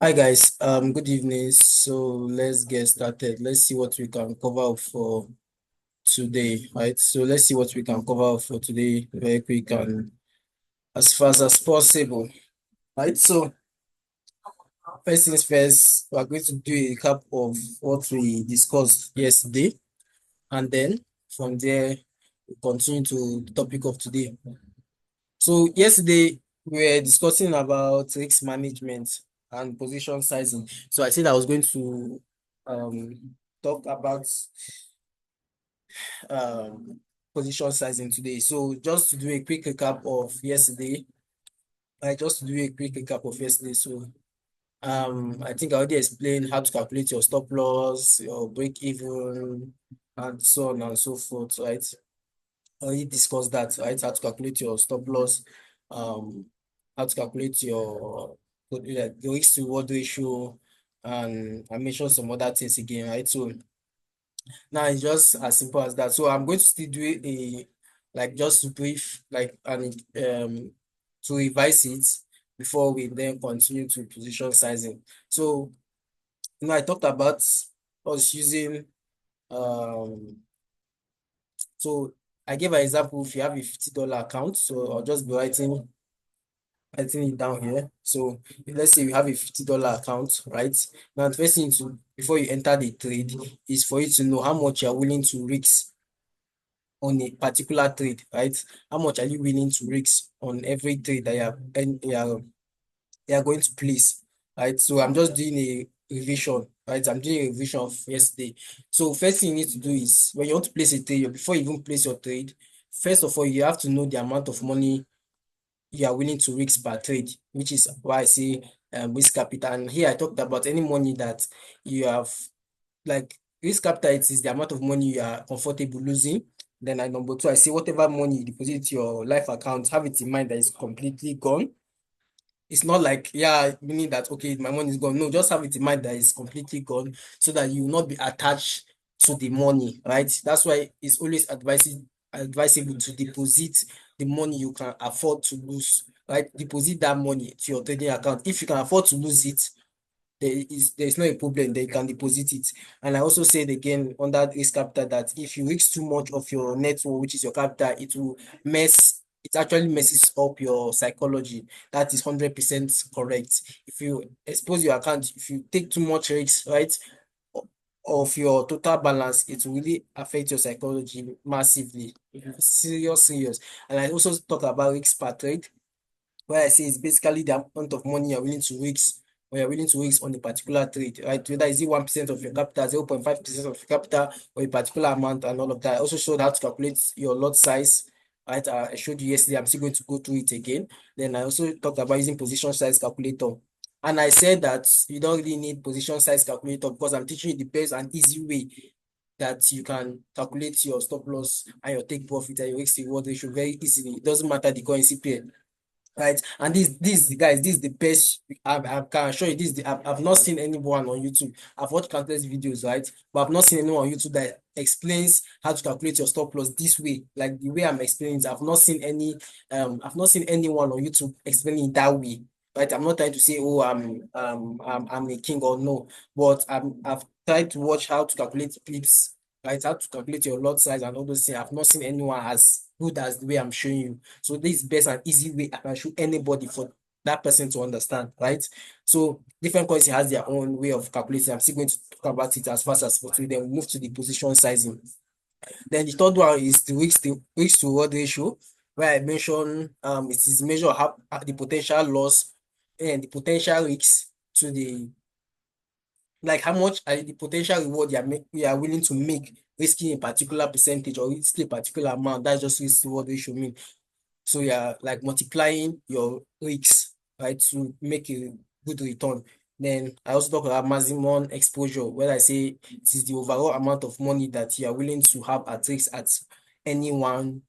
Hi guys, good evening. So let's get started. Let's see what we can cover for today, right? So let's see what we can cover for today very quick and as fast as possible, right? So first things first, we're going to do a recap of what we discussed yesterday, and then from there we continue to the topic of today. So yesterday we were discussing about risk management and position sizing. So I said I was going to talk about um position sizing today. So just to do a quick recap of yesterday, just to do a quick recap of yesterday. So I think I already explained how to calculate your stop loss, your break even, and so on and so forth, right? Already discussed that, right? How to calculate your stop loss, um, how to calculate your the risk to reward ratio, and I mentioned some other things again, right? So now it's just as simple as that. So I'm going to still do just brief and to revise it before we then continue to position sizing. So I talked about us using um so I gave an example. If you have a $50 account, so I'll just be writing it down here. So let's say you have a $50 account, right? Now the first thing to before you enter the trade is for you to know how much you're willing to risk on a particular trade, right? How much are you willing to risk on every trade that you are going to place, right? So I'm just doing a revision, right? I'm doing a revision of yesterday. So first thing you need to do is when you want to place a trade, before you even place your trade, first of all, you have to know the amount of money you are willing to risk per trade, which is why I say risk capital. And here I talked about any money that you have, like risk capital, it is the amount of money you are comfortable losing. Then at number two, I say whatever money you deposit to your life account, have it in mind that it's completely gone. It's not like, yeah, meaning that, okay, my money is gone. No, just have it in mind that it's completely gone so that you will not be attached to the money, right? That's why it's always advisable to deposit the money you can afford to lose, right? Deposit that money to your trading account. If you can afford to lose it, there's no a problem, they can deposit it. And I also said again on that risk capital that if you risk too much of your net worth, which is your capital, it actually messes up your psychology. That is 100% correct. If you expose your account, if you take too much risks, right, of your total balance, it will really affect your psychology massively. Serious. And I also talk about risk per trade, where I say it's basically the amount of money you're willing to risk or you're willing to risk on a particular trade, right? Whether is it 1% of your capital, 0.5% of your capital, or a particular amount and all of that. I also showed how to calculate your lot size, right? I showed you yesterday. I'm still going to go through it again. Then I also talked about using position size calculator. And I said that you don't really need position size calculator because I'm teaching you the best and easy way that you can calculate your stop loss and your take profit and your risk reward ratio very easily. It doesn't matter the currency pair, right? And this guys, this is the best. I can assure you, I've not seen anyone on YouTube. I've watched countless videos, right? But I've not seen anyone on YouTube that explains how to calculate your stop loss this way, like the way I'm explaining it. I've not seen anyone on YouTube explaining it that way. Right, I'm not trying to say, oh, I'm a king or no, but I've tried to watch how to calculate clips, right? How to calculate your lot size and all those things. I've not seen anyone as good as the way I'm showing you. So this is best and easy way I can show anybody for that person to understand, right? So different currency has their own way of calculating. I'm still going to talk about it as fast as possible. Then we move to the position sizing. Then the third one is the risk to reward ratio, where I mentioned it is measure of how the potential loss and the potential risks to the like how much are the potential reward you are willing to make risking a particular percentage or risking a particular amount. That's just risk reward ratio mean. So you're like multiplying your risks, right, to make a good return. Then I also talk about maximum exposure, where I say it is the overall amount of money that you are willing to have at risk at any one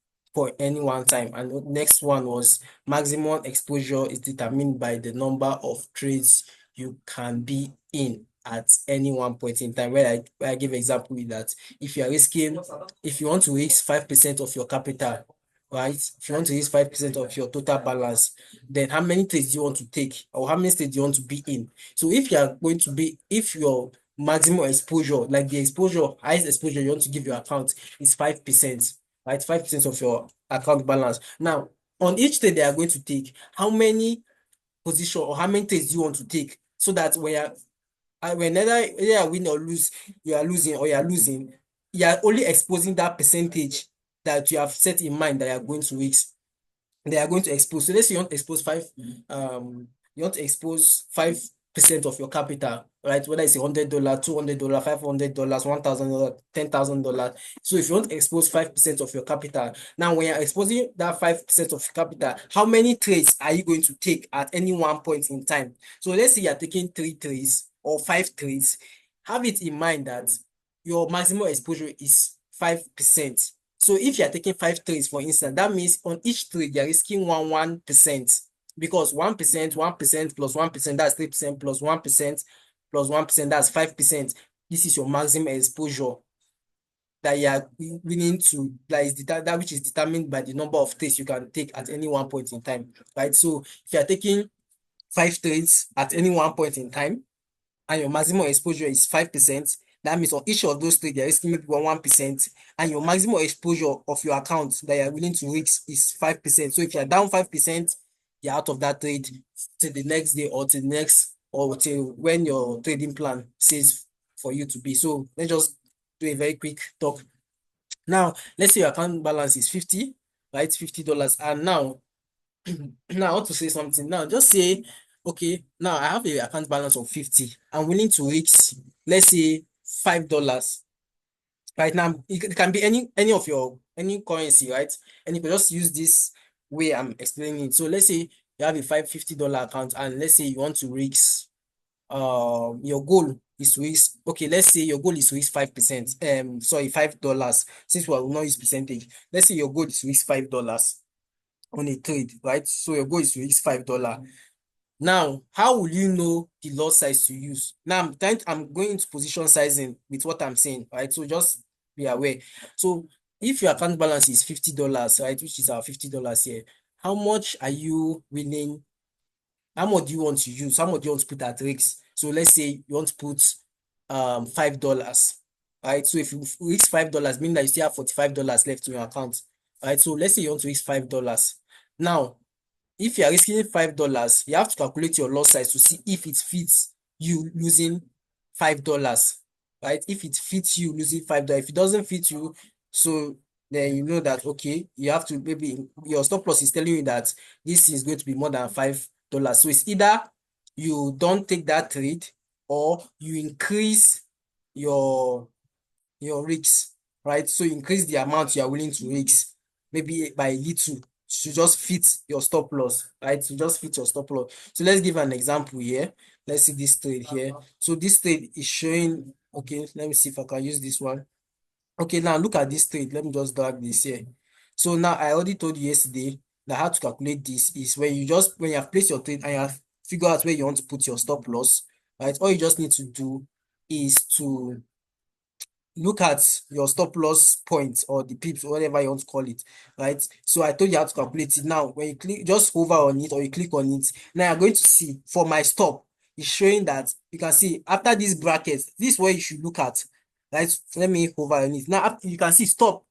any one time. And the next one was maximum exposure is determined by the number of trades you can be in at any one point in time. Where I give example with that, if you are risking, if you want to risk 5% of your capital, right? If you want to use 5% of your total balance, then how many trades do you want to take, or how many trades do you want to be in? So if you are going to be, if your maximum exposure, like the exposure, highest exposure you want to give your account is 5%, right? 5% of your account balance. Now, on each trade they are going to take, how many position or how many trades do you want to take, so that when either you win or lose, you are losing or you are losing, you are only exposing that percentage that you have set in mind that you are going to risk, they are going to expose. So let's say you want to expose you want to expose 5% of your capital, right? Whether it's $100, $200, $500, $1,000, $10,000. So if you want to expose 5% of your capital, now when you're exposing that 5% of your capital, how many trades are you going to take at any one point in time? So let's say you're taking 3 trades or 5 trades. Have it in mind that your maximum exposure is 5%. So if you are taking 5 trades, for instance, that means on each trade you are risking 1%, because 1%, 1% plus 1%, that's 3%, plus 1% plus 1%, that's 5%. This is your maximum exposure that you are willing to, that which is determined by the number of trades you can take at any one point in time, right? So if you are taking 5 trades at any one point in time, and your maximum exposure is 5%, that means on each of those trades, you're risking maybe 1%, and your maximum exposure of your account that you're willing to risk is 5%. So if you're down 5%, you're out of that trade till the next day, or till the next, or till when your trading plan says for you to be. So let's just do a very quick talk. Now, let's say your account balance is 50, right? $50. And now, now I want to say something. Now, just say, okay, now I have a account balance of 50. I'm willing to risk, let's say, $5. Right now, it can be any of your any currency, right? And you can just use this way I'm explaining it. So let's say you have a $550 account, and let's say you want to risk, your goal is to risk, okay, let's say your goal is to risk 5%, sorry, $5, since we will not use percentage. Let's say your goal is to risk $5 on a trade, right? So your goal is to risk $5. Now, how will you know the lot size to use? Now, I'm going into position sizing with what I'm saying, right? So just be aware. So if your account balance is $50, right, which is our $50 here, how much are you willing, how much do you want to use? How much do you want to put at risk? So let's say you want to put $5, right? So if you risk $5, meaning that you still have $45 left in your account, right? So let's say you want to risk $5. Now, if you are risking $5, you have to calculate your loss size to see if it fits you losing $5, right? If it fits you losing $5, if it doesn't fit you, so then you know that, okay, you have to, maybe your stop loss is telling you that this is going to be more than $5. So it's either you don't take that trade, or you increase your risks, right? So increase the amount you are willing to risk, maybe by little, to just fit your stop loss, right? To just fit your stop loss. So let's give an example here. Let's see this trade here. So this trade is showing, okay, let me see if I can use this one. Okay, now look at this trade. Let me just drag this here. So now I already told you yesterday that how to calculate this is when you have placed your trade and you have figured out where you want to put your stop loss, right? All you just need to do is to look at your stop loss points, or the pips, or whatever you want to call it, right? So I told you how to calculate it. Now, when you click, just hover on it or you click on it, now you're going to see for my stop, it's showing that you can see after these brackets, this is where you should look at, right? So let me hover on it. Now, you can see stop,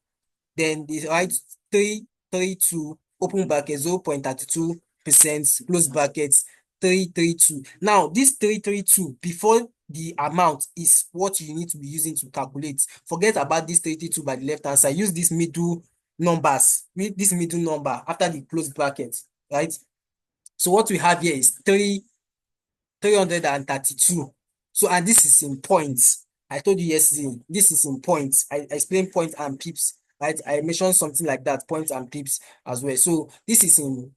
then they write 332, open bracket 0.32%, close brackets 332. Now, this 332 before the amount is what you need to be using to calculate. Forget about this 332 by the left hand side. Use these middle numbers, this middle number after the close bracket, right? So what we have here is 332. So, and this is in points. I told you yesterday, this is in points. I explained points and pips, right? I mentioned something like that, points and pips as well. So this is in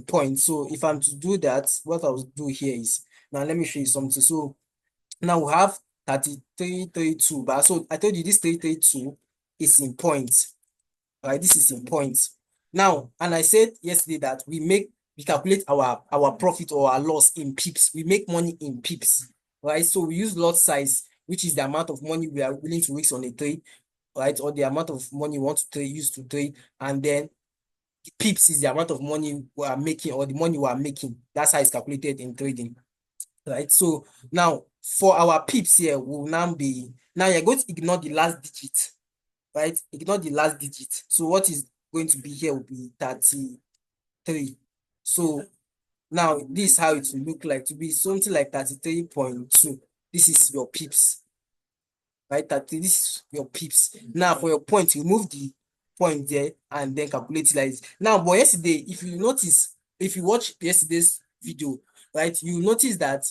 points. So if I'm to do that, what I'll do here is, now let me show you something. So now we have 3332, but so I told you this 332 is in points, right? This is in points. Now, and I said yesterday that we calculate our profit or our loss in pips. We make money in pips, right? So we use lot size, which is the amount of money we are willing to risk on a trade. right? Or the amount of money you want to trade, use to trade, and then the pips is the amount of money we are making or the money we are making. That's how it's calculated in trading, right? So now for our pips here will now be, now you're going to ignore the last digit, right? Ignore the last digit. So what is going to be here will be 33. So now this is how it will look like, to be something like 33.2. This is your pips, right? 30, this is your pips. Now for your point, remove the point there and then calculate it like this. Now, but yesterday, if you notice, if you watch yesterday's video, right, you notice that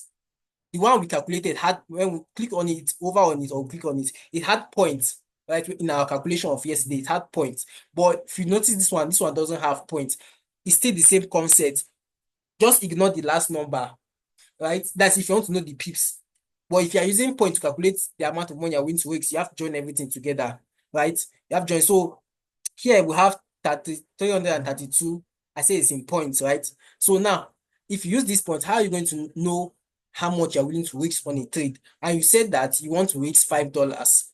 the one we calculated had, when we click on it, over on it, or click on it, it had points, right? In our calculation of yesterday, it had points. But if you notice this one doesn't have points. It's still the same concept. Just ignore the last number, right? That's if you want to know the pips. But if you are using point to calculate the amount of money you're willing to risk, you have to join everything together, right? You have to join. So here we have 332. I say it's in points, right? So now, if you use this point, how are you going to know how much you're willing to risk on a trade? And you said that you want to risk $5.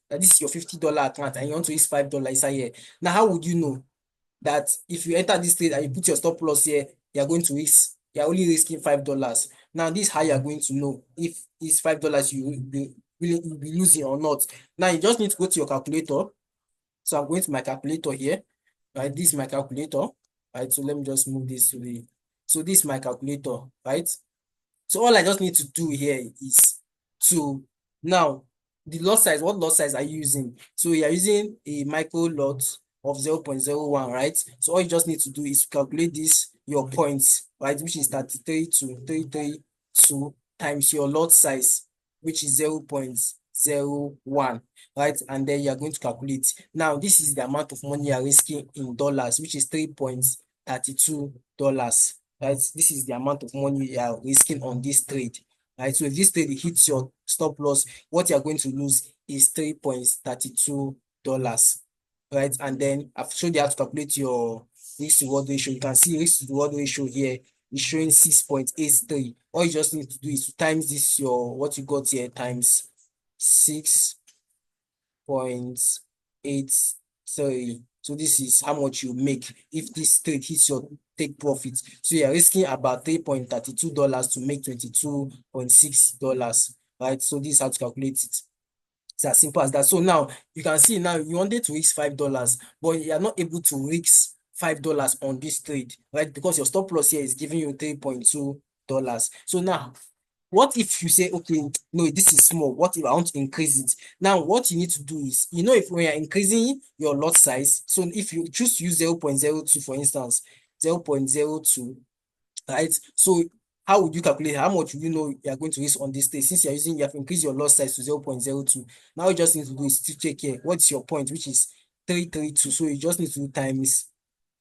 That this is your $50 account and you want to risk $5 inside here. Now, how would you know that if you enter this trade and you put your stop loss here, you're going to risk, you're only risking $5? Now, this is how you're going to know if it's $5 you'll be losing or not. Now, you just need to go to your calculator. So I'm going to my calculator here, right? This is my calculator, right? So let me just move this to the, so this is my calculator, right? So all I just need to do here is to, now, the lot size, what lot size are you using? So you're using a micro lot of 0.01, right? So all you just need to do is calculate this, your points, right? Which is 33.332 times your lot size, which is 0.01, right? And then you're going to calculate. Now, this is the amount of money you're risking in dollars, which is $3.32, right? This is the amount of money you are risking on this trade, right? So if this trade hits your stop loss, what you're going to lose is $3.32, right? And then I've showed you how to calculate your risk to reward ratio. You can see risk to reward ratio here is showing 6.83. All you just need to do is to times this, your what you got here, times 6.83. So this is how much you make if this trade hits your take profit. So you're risking about $3.32 to make $22.6, right? So this is how to calculate it. It's as simple as that. So now you can see, now you wanted to risk $5, but you are not able to risk $5 on this trade, right? Because your stop loss here is giving you $3.2. So now, what if you say, okay, no, this is small. What if I want to increase it? Now, what you need to do is, if when you're increasing your lot size, so if you choose to use 0.02, for instance, 0.02, right? So how would you calculate how much you know you are going to risk on this day? Since you have increased your lot size to 0.02. Now you just need to do is to check here. What's your point, which is 332. So you just need to do times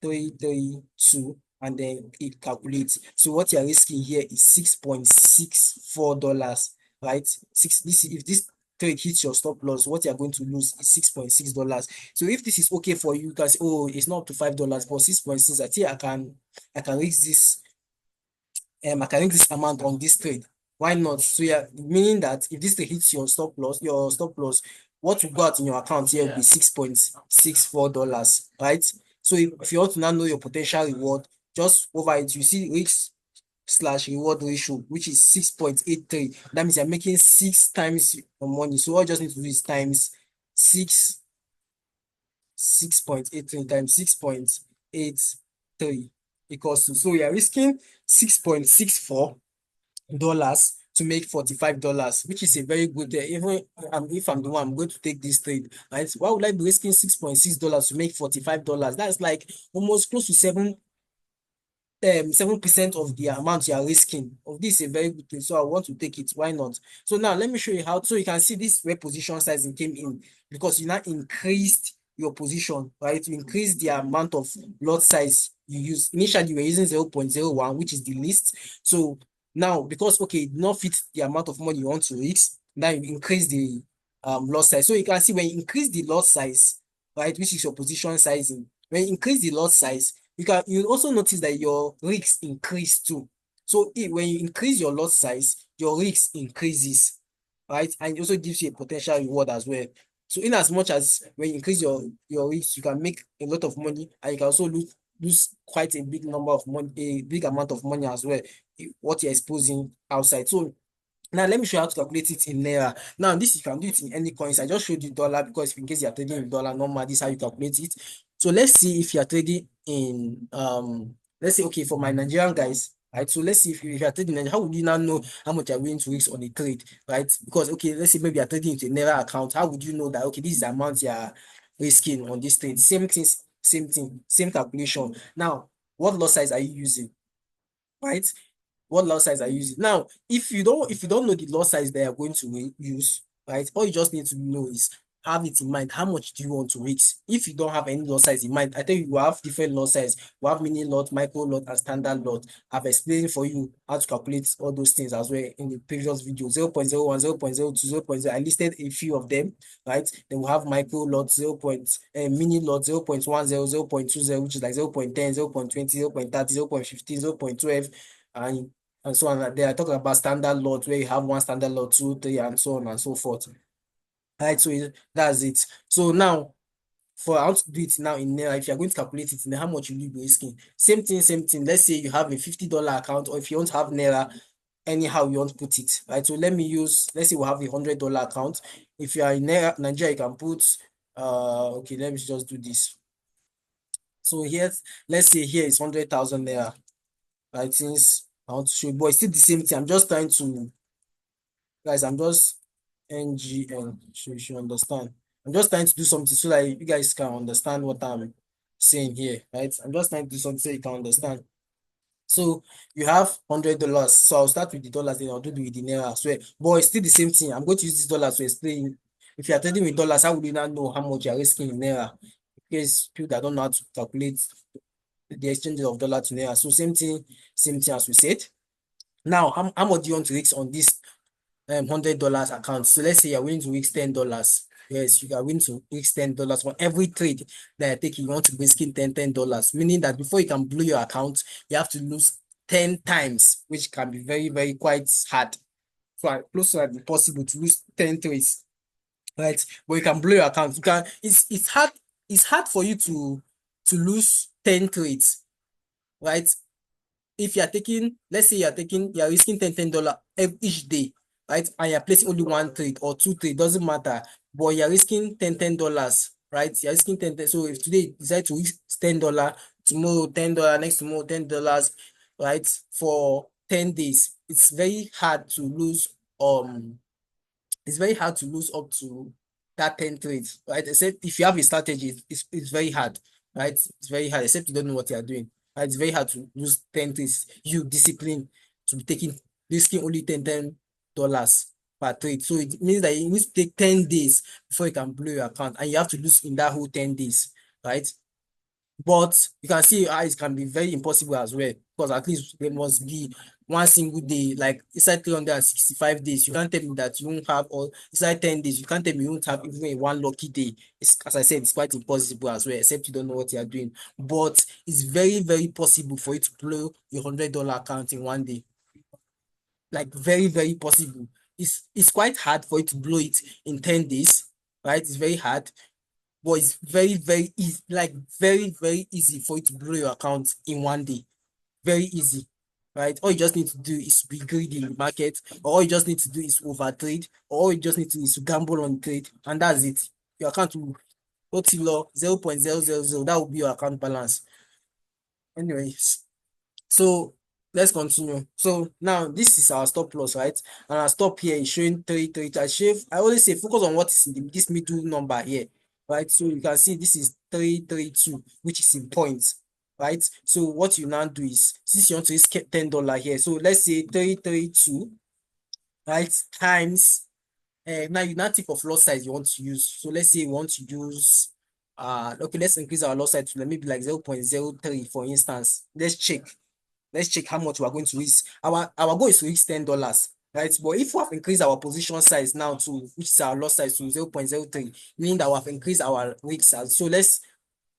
332 and then it calculates. So what you're risking here is $6.64, right? If this trade hits your stop loss, what you're going to lose is $6.6. So if this is okay for you, you can say, oh, it's not up to $5, but 6.6, I think I can risk this, I can make this amount on this trade. Why not? So yeah, meaning that if this trade hits your stop loss, what you got in your account here will be $6.64, right? So if you want to now know your potential reward, just over it, you see risk slash reward ratio, which is 6.83. That means you're making 6 times your money. So all you just need to do is times 6.83 times 6.83 equals to, so you're risking $6.64 to make $45, which is a very good, even if I'm the one, I'm going to take this trade, right? Why would I be risking $6.6 to make $45? That's like almost close to 7% of the amount you are risking. Of this is a very good thing, so I want to take it. Why not? So now let me show you how. So you can see this where position sizing came in, because you now increased your position, right? You increase the amount of lot size you use. Initially you were using 0.01, which is the least. So now, because okay, it did not fit the amount of money you want to risk, now you increase the lot size. So you can see when you increase the lot size, right, which is your position sizing, when you increase the lot size, you also notice that your risks increase too. So when you increase your lot size, your risk increases, right? And it also gives you a potential reward as well. So in as much as when you increase your risk, you can make a lot of money, and you can also lose quite a big number of money, a big amount of money as well, what you're exposing outside. So now let me show you how to calculate it in naira. Now this you can do it in any coins. I just showed you dollar because in case you are trading in dollar normal, this is how you calculate it. So let's see if you are trading in let's say okay for my Nigerian guys, right? So let's see if you are trading in Nigeria, how would you now know how much you're going to risk on a trade, right? Because okay, let's say maybe you're trading into a naira account. How would you know that okay, this is the amount you are risking on this trade? Same thing, same calculation. Now, what lot size are you using? Right? What lot size are you using? Now, if you don't know the lot size that you're going to use, right? All you just need to know is have it in mind. How much do you want to risk? If you don't have any lot size in mind, I tell you, you have different lot size. We have mini lot, micro lot, and standard lot. I've explained for you how to calculate all those things as well in the previous video. 0.01, 0.02, 0.0. I listed a few of them, right? Then we have micro lot, mini lot, 0.10, 0.20, which is like 0.10, 0.20, 0.30, 0.15, 0.12, and so on. They are talking about standard lot where you have one standard lot, two, three, and so on and so forth. Right, so that's it. So now, for how to do it now in naira, if you're going to calculate it in how much will you be risking? Same thing, same thing. Let's say you have a $50 account, or if you want to have naira, anyhow you want to put it, right? So let's say we have a $100 account. If you are in Nigeria, you can put, okay, let me just do this. So here, let's say here is 100,000 naira, right? Since I want to show you, but it's still the same thing. I'm just trying to, guys, I'm just NGN, so you should understand. I'm just trying to do something so that you guys can understand what I'm saying here, right? I'm just trying to do something so you can understand. So you have $100. So I'll start with the dollars, then I'll do with the naira as well. But it's still the same thing. I'm going to use this dollars to explain. If you are trading with dollars, how would you not know how much you are risking in naira? Because people that don't know how to calculate the exchange of dollar to naira. So same thing as we said. Now, how much do you want to risk on this $100 account? So let's say you're willing to risk $10. Yes, you are willing to risk $10 for every trade that I take. You want to risk in $10, meaning that before you can blow your account, you have to lose 10 times, which can be very, very quite hard. So close to impossible to lose 10 trades, right? But you can blow your account. You can. It's hard for you to lose 10 trades, right? If you are taking, let's say you're risking $10 each day, right? And you're placing only one trade or two trade, doesn't matter. But you're risking $10, right? You're risking 10. So if today you decide to risk $10, tomorrow $10, next tomorrow $10, right? For 10 days, it's very hard to lose up to that 10 trades, right? Except if you have a strategy, it's very hard, right? It's very hard, except you don't know what you are doing. Right? It's very hard to lose 10 trades. You discipline to be risking only $10 per trade. So it means that you need to take 10 days before you can blow your account, and you have to lose in that whole 10 days, right? But you can see how it can be very impossible as well, because at least there must be one single day, like inside 365 days. You can't tell me that you won't have, or inside 10 days, you can't tell me you won't have even one lucky day. As I said, it's quite impossible as well, except you don't know what you are doing. But it's very, very possible for you to blow your $100 account in one day. Like very, very possible. It's quite hard for you to blow it in 10 days, right? It's very hard, but it's very, very easy, like very, very easy for you to blow your account in one day. Very easy, right? All you just need to do is be greedy in the market, or all you just need to do is overtrade, or all you just need to do is to gamble on trade, and that's it. Your account will go to low 0.000. That will be your account balance. Anyways, so let's continue. So now this is our stop loss, right? And our stop here is showing 3 3. I always say focus on what is in this middle number here, right? So you can see this is 332, which is in points, right? So what you now do is, since you want to risk $10 here, so let's say 332, right, times, now you now think of lot size you want to use. So let's say you want to use, okay, let's increase our lot size to maybe like 0.03, for instance. Let's check how much we are going to risk. Our goal is to risk $10, right? But if we have increased our position size now to, which is our loss size, to 0.03, meaning that we have increased our risk size. So let's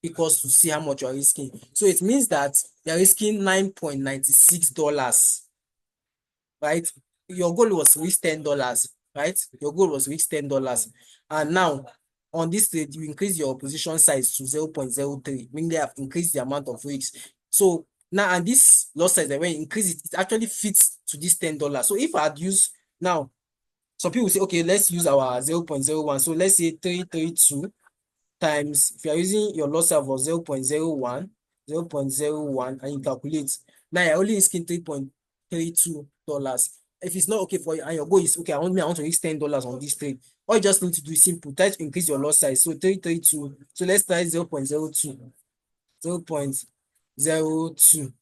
equals to see how much you are risking. So it means that you're risking $9.96, right? Your goal was to risk $10, right? Your goal was to risk $10. And now on this trade, you increase your position size to 0.03, meaning they have increased the amount of weeks. So now, and this loss size that when you increase it, it actually fits to this $10. So if I had used now, some people say, okay, let's use our 0.01. So let's say 332 times, if you are using your loss serve of 0.01, 0.01, and you calculate, now you're only risking $3.32. If it's not okay for you and your goal is okay, I want to risk $10 on this trade, all you just need to do is simple, try to increase your loss size. So 332, so let's try 0.02, 0.02.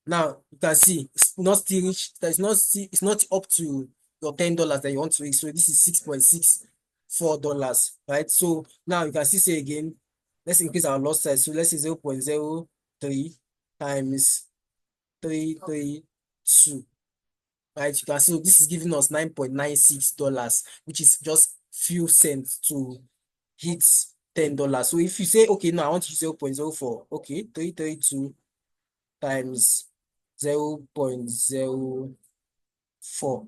Now you can see it's not still reach, it's not up to your $10 that you want to reach. So this is $6.64, right? So now you can see say again, let's increase our loss size. So let's say 0.03 times 332, right? You can see this is giving us $9.96, which is just few cents to hit $10. So if you say, okay, now I want to use 0.04, okay, 332 times 0.04.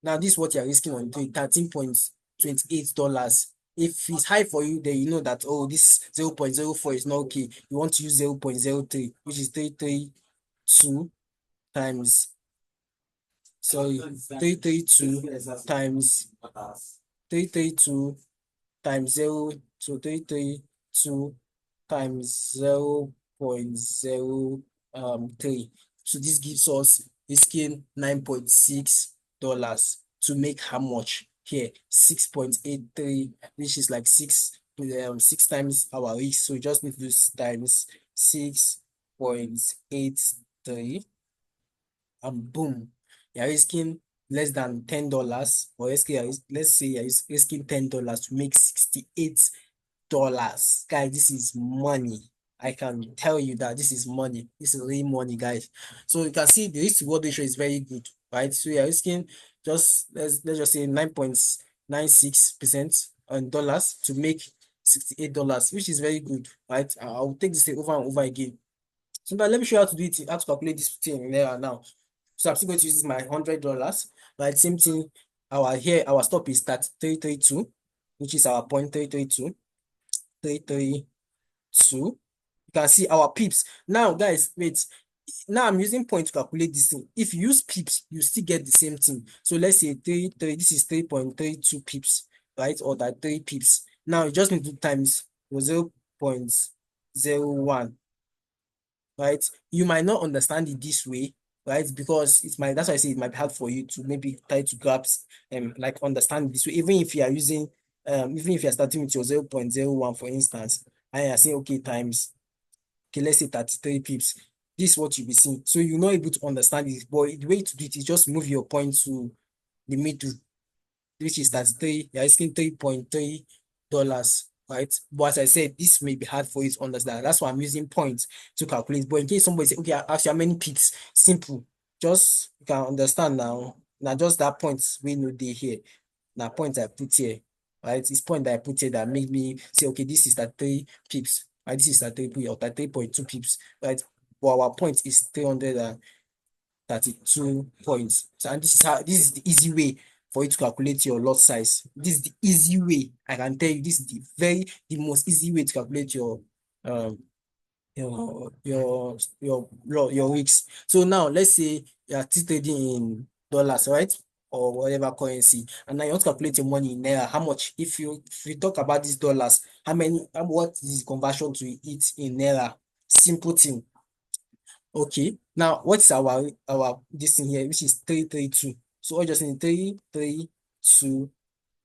Now, this is what you're risking on trade, $13.28. If it's high for you, then you know that, oh, this 0.04 is not okay. You want to use 0.03, which is 332 times, sorry, 332 times 332 times 0, so 332 times 0.03. So this gives us risking $9.6 to make how much here? 6.83, which is like six times our risk. So we just need to do times 6.83, and boom, you're risking less than $10, or let's say you're risking $10 to make $68. Guys, this is money. I can tell you that this is money. This is real money, guys. So you can see the risk to reward ratio is very good, right? So you're risking just let's just say 9.96% on dollars to make $68, which is very good, right? I'll take this over and over again. So now let me show you how to do it, how to calculate this thing in there now. So I'm still going to use my $100, right? Same thing. Our stop is at 332, which is our point 332. 332. You can see our pips. Now, guys, wait. Now I'm using point to calculate this thing. If you use pips, you still get the same thing. So let's say this is 3.32 pips, right? Or that 3 pips. Now you just need to times 0.01, right? You might not understand it this way, right? Because that's why I say it might be hard for you to maybe try to grasp and like understand this way, even if you are using even if you're starting with your 0.01, for instance, and you're saying okay, times, okay, let's say 33 pips, this is what you'll be seeing. So you're not able to understand it, but the way to do it is just move your point to the middle, which is 33, you're asking $3.3, right? But as I said, this may be hard for you to understand. That's why I'm using points to calculate. But in case somebody say, okay, I ask you how many pips, simple. Just you can understand now. Now just that points we know they here. Now point I put here, right? It's point that I put here that made me say, okay, this is that 3 pips, right? This is that 3 pips or that 3.2 pips, right? But our point is 332 points. So, and this is the easy way for you to calculate your lot size. This is the easy way. I can tell you, this is the most easy way to calculate um your weeks. So now let's say you are still trading in dollars, right? Or whatever currency, and now you want to calculate your money in naira. How much, if you talk about these dollars, what is the conversion to it in naira? Simple thing. Okay, now what's our this thing here, which is 332. So I just need 332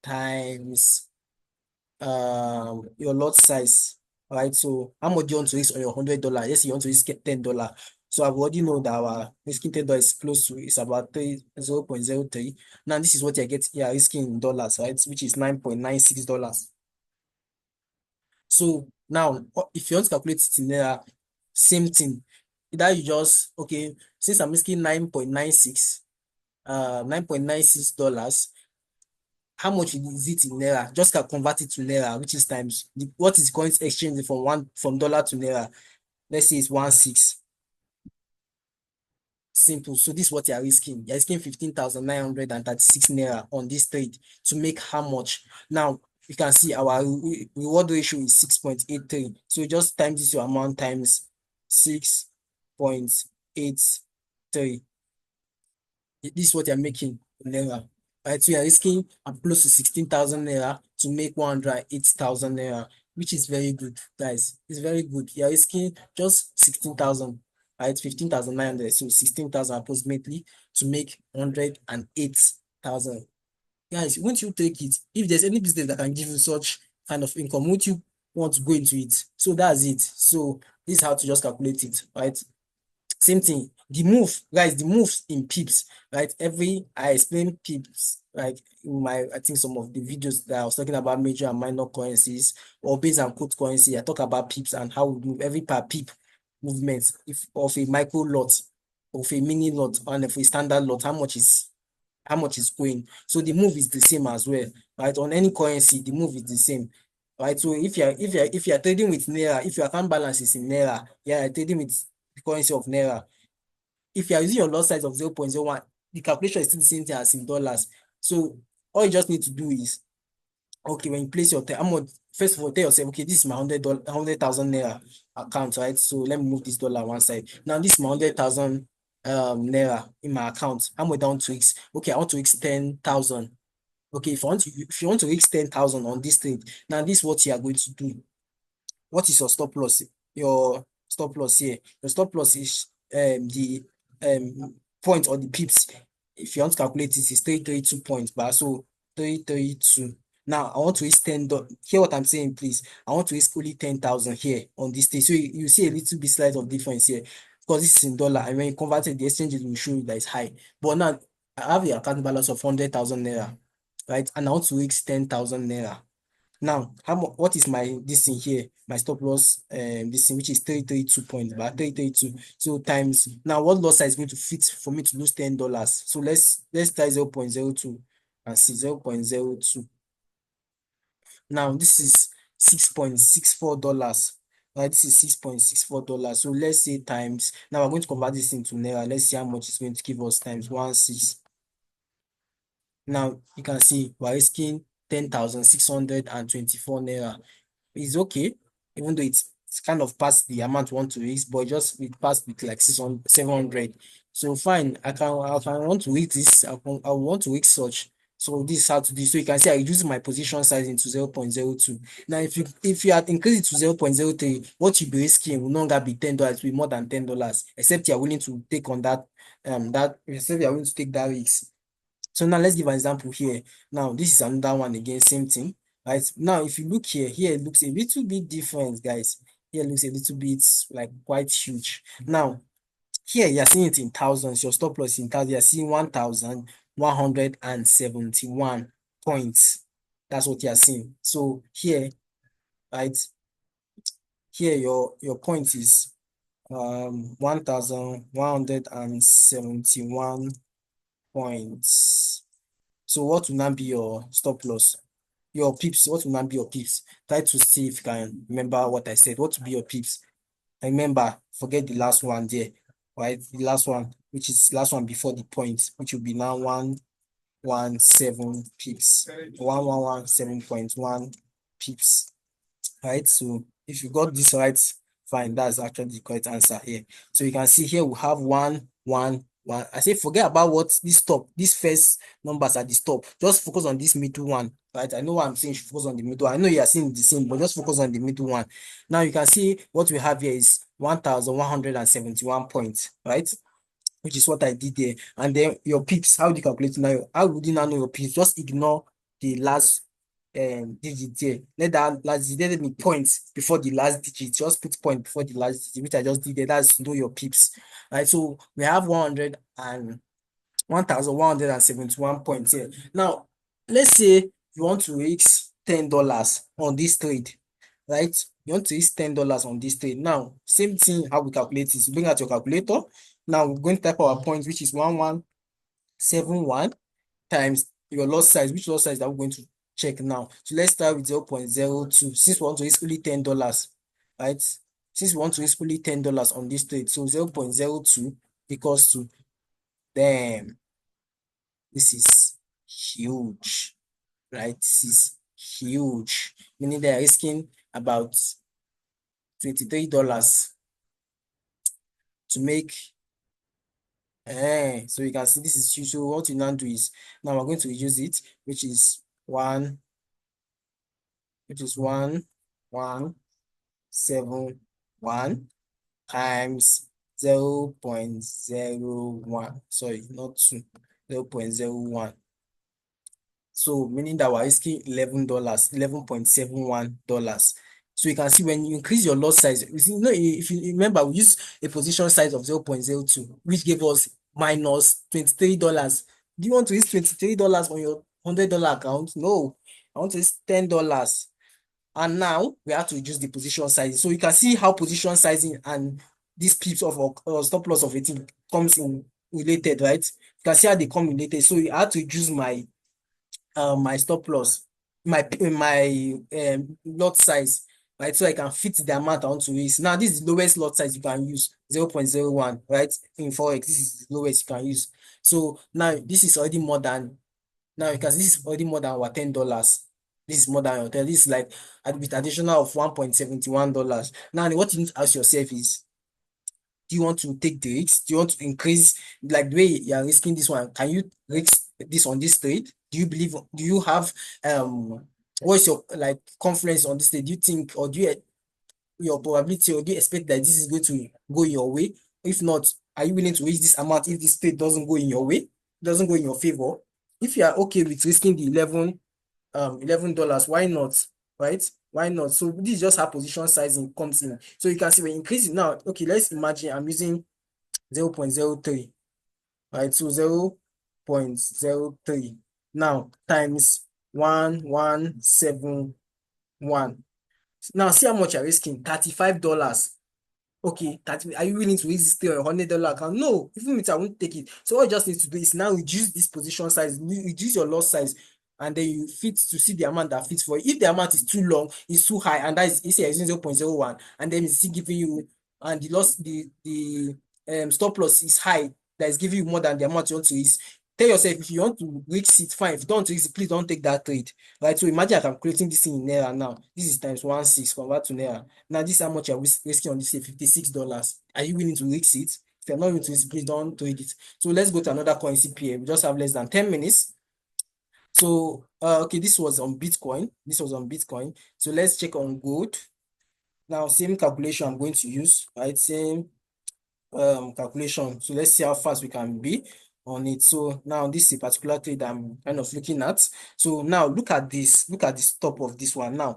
times your lot size, right? So how much do you want to risk on your $100? Yes, you want to risk $10. So I've already know that our risking $10 is close to, it's about 0.03. Now this is what you're risking in dollars, right? Which is $9.96. So now, if you want to calculate it in naira, same thing. Either you just, okay, since I'm risking 9.96 dollars, how much is it in naira? Just can convert it to naira, which is times what is current exchange from dollar to naira. Let's say it's 1.6. Simple. So this is what you're risking. You're risking 15,936 naira on this trade to make how much? Now, you can see our reward ratio is 6.83. So just times this your amount times 6.83. This is what you're making in naira. Right? So you're risking close to 16,000 naira to make 108,000 naira, which is very good, guys. It's very good. You're risking just 16,000, right? 15,900, so 16,000 approximately to make 108,000. Guys, won't you take it? If there's any business that can give you such kind of income, won't you want to go into it? So that's it. So this is how to just calculate it, right? Same thing. The move, guys, the moves in pips, right? I explain pips, like in my, I think some of the videos that I was talking about major and minor currencies or base and quote currency. I talk about pips and how we move every per pip movement, if of a micro lot, of a mini lot, and of a standard lot, how much is going. So the move is the same as well, right? On any currency, the move is the same, right? So if you're trading with naira, if your account balance is in naira, yeah, you're trading with the currency of naira. If you are using your lot size of 0.01, the calculation is still the same thing as in dollars. So all you just need to do is, okay, when you place your amount, first of all, tell yourself, okay, this is my $100, 100,000 naira account, right? So let me move this dollar one side. Now this is my 100,000 naira in my account. How much down to X? Okay, I want to X 10,000. Okay, if you want to X 10,000 on this trade, now this is what you are going to do. What is your stop loss? Your stop loss here. Your stop loss is the point or the pips. If you want to calculate it, it's 332 points, but so 332. Now I want to risk Hear what I'm saying, please. I want to risk only 10,000 here on this day. So you see a little bit slight of difference here because this is in dollar, and when you convert it, the exchange will show you that it's high. But now I have the account balance of 100,000 naira, right? And I want to risk 10,000 naira. Now, what is my this thing here? My stop loss, this thing which is 332 points, but 332. So times now, what loss size is going to fit for me to lose $10? So let's try 0.02 and see 0.02. Now this is $6.64. Right, this is $6.64. So let's say times. Now we're going to convert this into naira. Let's see how much it's going to give us times 16. Now you can see we're risking 10,624 naira. It's okay, even though it's kind of past the amount we want to risk, but just it passed with like 600, 700. So fine, I can want to risk this. I want to risk such. So this is how to do. So you can see I reduce my position size into 0.02. Now, if you had increased it to 0.03, what you'll be risking will no longer be $10, it will be more than $10, except you're willing to take on except you're willing to take that risk. So now let's give an example here. Now this is another one again, same thing, right? Now if you look here it looks a little bit different, guys. Here it looks a little bit like quite huge. Now here you're seeing it in thousands. Your stop loss in thousands. You're seeing 1,171 points. That's what you're seeing. So here, right here, your point is 1,171 points. So what will now be your stop loss? Your pips, what will now be your pips? Try to see if you can remember what I said. What will be your pips? Remember, forget the last one there, right? The last one, which is last one before the point, which will be now 117 pips. 1,117.1 pips. Right? So if you got this right, fine. That's actually the correct answer here. So you can see here we have 111. I say forget about what this top, these first numbers are the stop. Just focus on this middle one. Right? I know what I'm saying. You should focus on the middle. I know you are seeing the same, but just focus on the middle one. Now you can see what we have here is 1,171 points, right? Which is what I did there. And then your pips, how do you calculate now? How would you now know your pips? Just ignore the last digit there. Let that last digit, let me points before the last digit. Just put point before the last digit, which I just did there. That's know your pips. Right. So we have 1,171 points here. Now, let's say you want to risk $10 on this trade, right? You want to risk $10 on this trade. Now, same thing how we calculate is bring out your calculator. Now we're going to type our point, which is 1,171 times your loss size. Which loss size are we going to check now? So let's start with 0.02. Since we want to risk only $10, right? Since we want to risk only $10 on this trade, so 0.02 equals to, damn, this is huge, right? This is huge, meaning they are risking about $23 to make. So you can see this is huge. So what you now do is, now we're going to use it, which is one, 171 times 0.01. Sorry, not 2, 0.01. So meaning that we're risking $11, $11.71. So you can see when you increase your lot size, you see, if you remember, we used a position size of 0.02, which gave us minus $23. Do you want to use $23 on your $100 account? No, I want to use $10. And now we have to reduce the position size. So you can see how position sizing and these pips of stop loss of 18 comes in related, right? You can see how they come related. So I have to reduce my stop loss, my lot size, right? So I can fit the amount I want to use. Now, this is the lowest lot size you can use, 0.01, right? In Forex, this is the lowest you can use. So now this is already more than, now because this is already more than our $10. This is more than your 10. This is like with additional of $1.71. Now, what you need to ask yourself is, do you want to take the risk? Do you want to increase, like the way you are risking this one? Can you risk this on this trade? Do you have what's your like confidence on this trade? Do you think, or do you your probability, or do you expect that this is going to go your way? If not, are you willing to raise this amount if this trade doesn't go in your way, doesn't go in your favor? If you are okay with risking the $11, why not? Right? Why not? So this is just how position sizing comes in. So you can see when increasing now. Okay, let's imagine I'm using 0.03, right? So 0.03 now times 1171. Now see how much you're risking, $35. Okay, that are you willing to raise this thing on $100 account? No, even if I won't take it. So what you just need to do is now reduce this position size, reduce your loss size, and then you fit to see the amount that fits for you. If the amount is too long, it's too high, and that is you say you're using 0.01, and then it's still giving you, and the stop loss is high, that is giving you more than the amount you want to use. Tell yourself, if you want to risk it, fine. If you don't want to risk it, please don't take that trade. Right? So imagine I'm calculating this in Naira now. This is times 1.6 convert to Naira. Now, this is how much you're risking on this here, $56. Are you willing to risk it? If you're not willing to risk it, please don't trade it. So let's go to another coin CPA. We just have less than 10 minutes. So, okay, this was on Bitcoin. This was on Bitcoin. So let's check on gold. Now, same calculation I'm going to use, right? Same calculation. So let's see how fast we can be on it. So now this is a particular trade I'm kind of looking at. So now look at this, look at the stop of this one. Now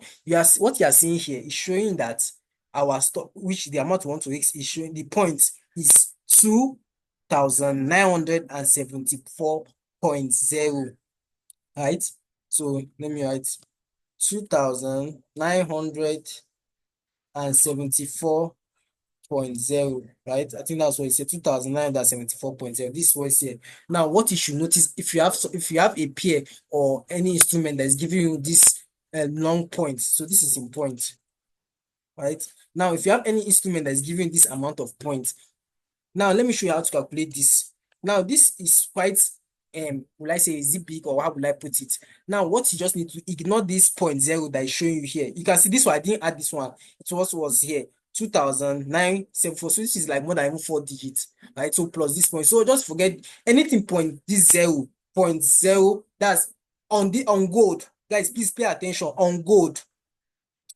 what you are seeing here is showing that our stop, which the amount we want to risk, is showing the point is 2,974.0, right? So let me write 2,974.0, right? I think that's what it said, 2,974.0. This is what it's here. Now, what you should notice, if you have a pair or any instrument that is giving you this long point, so this is in point, right? Now, if you have any instrument that is giving this amount of points, now let me show you how to calculate this. Now, this is quite will I say, is it big, or how will I put it? Now, what you just need to ignore this 0.0 that is showing you here. You can see this one, I didn't add this one. It was here, 2,974. So this is like more than even 4 digits, right? So plus this point. So just forget anything this 0.0, that's on gold. Guys, please pay attention on gold.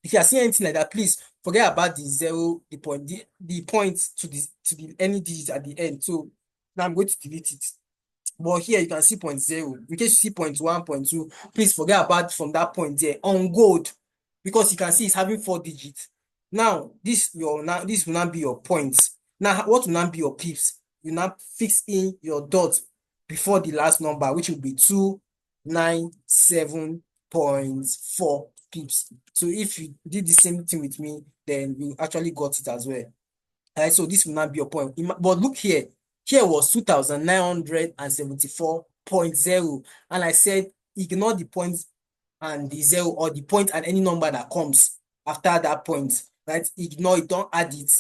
If you are seeing anything like that, please forget about the zero, the point to the any digit at the end. So now I'm going to delete it. But here you can see 0.0. In case you see 0.1, 0.2, please forget about from that point there on gold, because you can see it's having 4 digits. Now this will now be your points. Now what will now be your pips? You now fix in your dot before the last number, which will be 297.4 pips. So if you did the same thing with me, then you actually got it as well. Right, so this will not be your point. But look here. Here was 2,974.0. And I said, ignore the points and the zero, or the point and any number that comes after that point. Right? Ignore it, don't add it.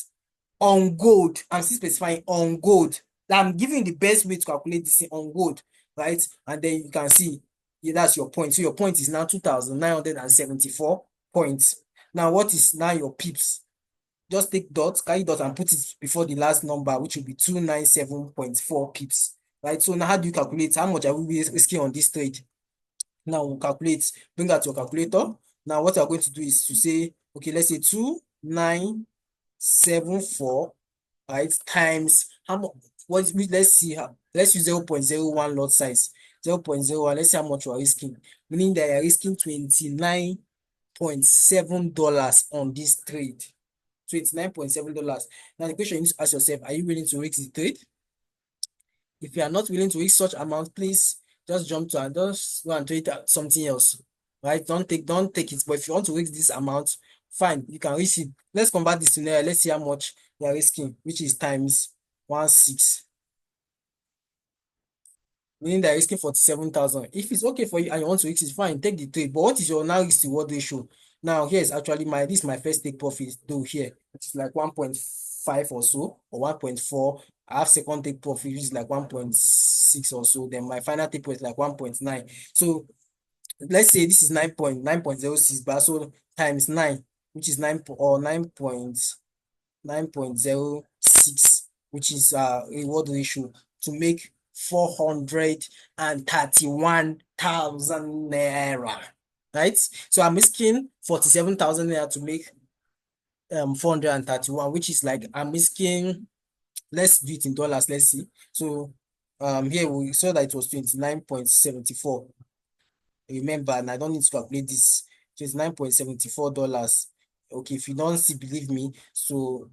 On gold, I'm still specifying on gold. I'm giving the best way to calculate this thing on gold. Right? And then you can see Yeah, that's your point. So your point is now 2,974 points. Now, what is now your pips? Just take dot, carry dot and put it before the last number, which will be 297.4 pips. Right? So now how do you calculate how much are we risking on this trade? Now we'll calculate, bring out your calculator. Now what we're going to do is to say, okay, let's say 2,974, right, times how much, let's see how, let's use 0.01 lot size. 0.01, let's see how much we're risking. Meaning that you're risking $29.7 on this trade. $29.7. Now the question you need to ask yourself, are you willing to risk the trade? If you are not willing to risk such amount, please just jump to and just go and trade something else. Right? Don't take it. But if you want to risk this amount, fine, you can risk it. Let's convert this to naira. Let's see how much you are risking, which is times 1.6. Meaning that you're risking 47,000. If it's okay for you and you want to risk it, fine, take the trade. But what is your now risk to reward ratio? Now, here is actually this is my first take profit though here, which is like 1.5 or so, or 1.4. I have second take profit, which is like 1.6 or so. Then my final take profit is like 1.9. So let's say this is 9.06, but so times 9, which is 9 or 9.06, which is reward ratio to make 431,000 naira. Right? So I'm risking 47,000 naira to make 431, which is like I'm risking, let's do it in dollars, let's see. So here we saw that it was 29.74. Remember, and I don't need to calculate this. $29.74. Okay, if you don't see, believe me, so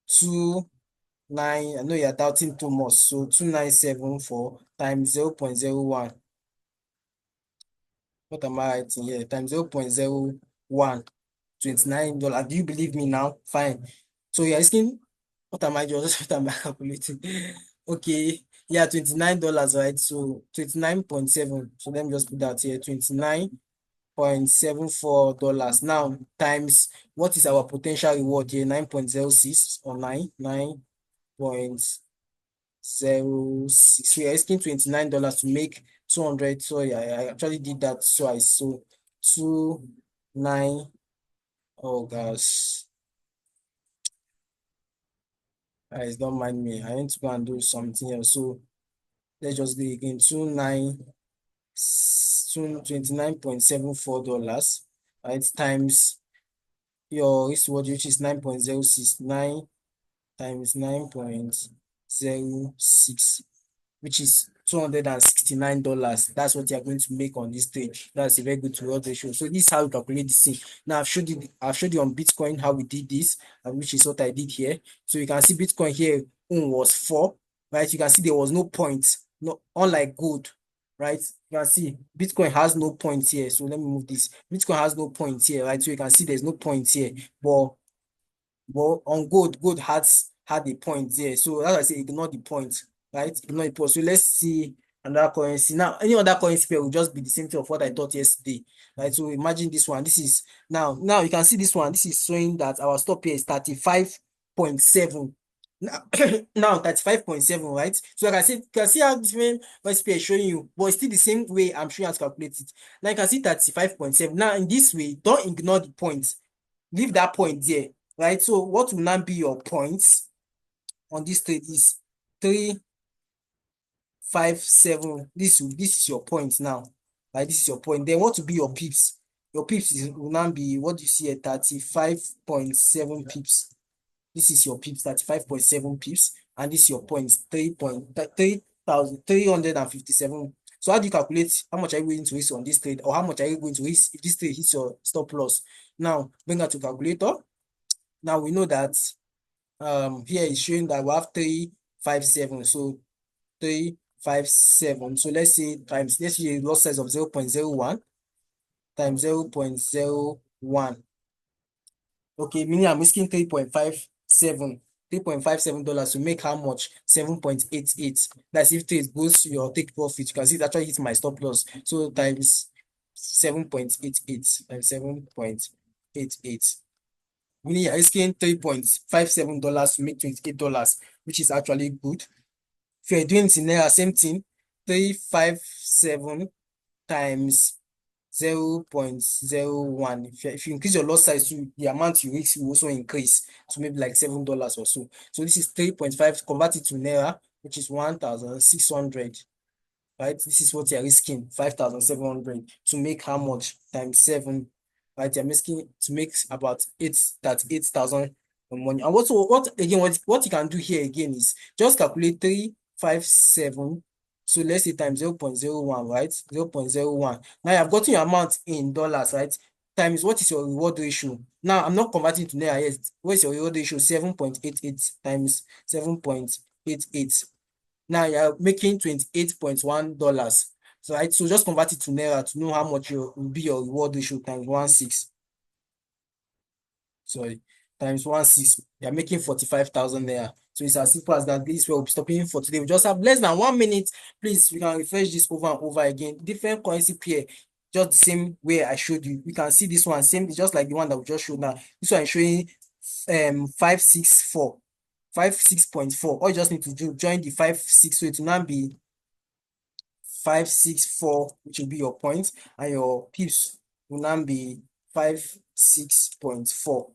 2,9, I know you're doubting too much. So 2,974 times 0.01. What am I writing here? Times 0.01, $29. Do you believe me now? Fine. So you're asking, what am I just what am I calculating? Okay, yeah, $29, right? So 29.7. So let me just put that here. $29.74. Now times what is our potential reward here? 9.06 or 9.06. So you're asking $29 to make 200. Sorry, I actually did that twice. So 2,9, oh gosh. Guys, don't mind me. I need to go and do something else. So let's just do it again. 29.74, right? Times your wristwatch, which is 9.06. 9 times 9.06, which is $269. That's what you're going to make on this stage. That's a very good reward ratio. So this is how we calculate this thing. Now I've showed you on Bitcoin how we did this, which is what I did here. So you can see Bitcoin here was 4, right? You can see there was no point, no, unlike gold, right? You can see Bitcoin has no point here. So let me move this. Bitcoin has no point here, right? So you can see there's no point here, but on gold had a point there. So as I say, ignore the point, right? Ignore the point. So let's see another currency. Now, any other currency pair will just be the same thing of what I thought yesterday, right? So imagine this one. This is now you can see this one. This is showing that our stop here is 35.7. Now, now 35.7, right? So like I said, you can see how different recipe is showing you, but it's still the same way I'm showing you how to calculate it. Now you can see 35.7. Now in this way, don't ignore the points. Leave that point there, right? So what will now be your points on this trade is 357. This is your point now, right? This is your point. Then what will be your pips? Your pips will now be, what do you see here? 35.7 pips. This is your pips, 35.7 pips, and this is your points, 3,357. So how do you calculate how much are you going to risk on this trade, or how much are you going to risk if this trade hits your stop loss? Now bring out to calculator. Now we know that here is showing that we have 357. So 357. So let's say times, let's use a loss size of 0.01 times 0.01. Okay, meaning I'm risking $3.57 to make how much? 7.88. That's if trade goes to your take profit. You can see it actually hits my stop loss. So times 7.88 times 7.88. Meaning you're risking $3.57 to make $28, which is actually good. If you're doing it in naira, same thing, 357 times 0.01. If you increase your lot size to the amount you risk will also increase to maybe like $7 or so. So this is 3.5 converted to naira, which is 1,600. Right? This is what you're risking, 5,700 to make how much times 7, right? You're risking to make about 8,000 money. And what again, what you can do here again is just calculate 357. So let's say times 0.01, right? 0.01. Now you've gotten your amount in dollars, right? Times what is your reward ratio? Now I'm not converting to naira yet. What is your reward ratio? 7.88 times 7.88. Now you're making $28.1. So, right? So just convert it to naira to know how much will be your reward ratio times 1.6. Sorry, times 1.6. You're making 45,000 there. So it's as simple as that. This will be stopping for today. We just have less than 1 minute. Please, we can refresh this over and over again. Different currency pair, just the same way I showed you. We can see this one, same, just like the one that we just showed now. This one is showing 564. 56.4. All you just need to do, join the 5.6, so it will now be 5.64, which will be your point, and your pips will now be 5.6.4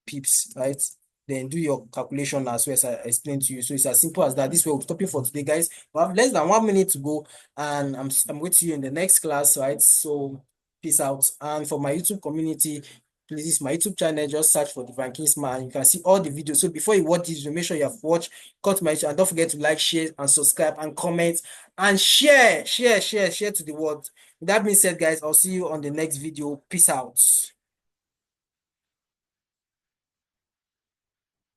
pips, right? Then do your calculation as well as I explained to you. So it's as simple as that. This way we're stopping for today, guys. We have less than 1 minute to go, and I'm with you in the next class, right? So peace out. And for my YouTube community, please, this is my YouTube channel. Just search for Divinekingsman. You can see all the videos. So before you watch this, make sure you have watched, cut my channel, and don't forget to like, share, and subscribe, and comment, and share to the world. With that being said, guys, I'll see you on the next video. Peace out.